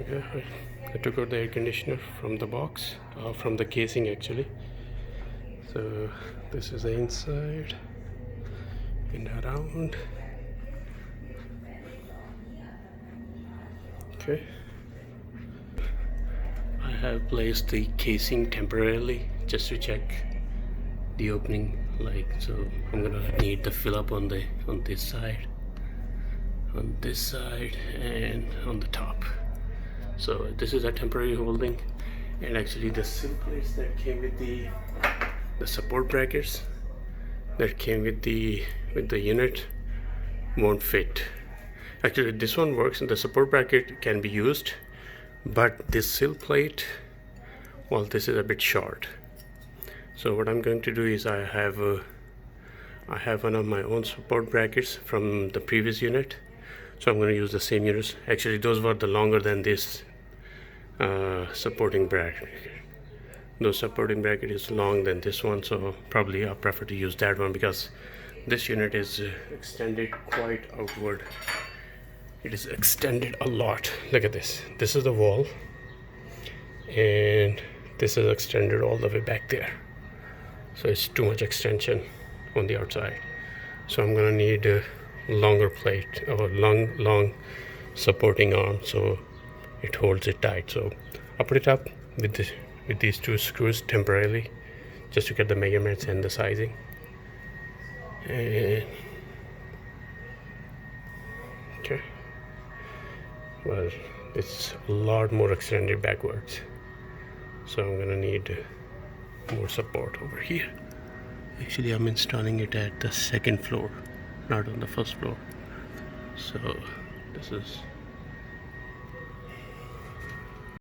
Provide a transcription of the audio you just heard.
Okay, I took out the air conditioner from the box, from the casing actually. So this is the inside and around. Okay, I have placed the casing temporarily just to check the opening, like, so I'm gonna need the fill up on this side, and on the top. So this is a temporary holding, and actually the sill plates that came with the support brackets that came with the unit won't fit. Actually this one works and the support bracket can be used, but this sill plate, well, this is a bit short. So what I'm going to do is I have one of my own support brackets from the previous unit, so I'm going to use the same units. Actually those were the longer than this supporting bracket. Those supporting bracket is long than this one, so probably I prefer to use that one because this unit is extended quite outward. It is extended a lot. Look at this. This is the wall, and this is extended all the way back there. So it's too much extension on the outside. So I'm gonna need a longer plate or long supporting arm so it holds it tight. So I'll put it up with these two screws temporarily just to get the measurements and the sizing. And okay, well, it's a lot more extended backwards, so I'm gonna need more support over here. Actually I'm installing it at the second floor, not on the first floor. So this is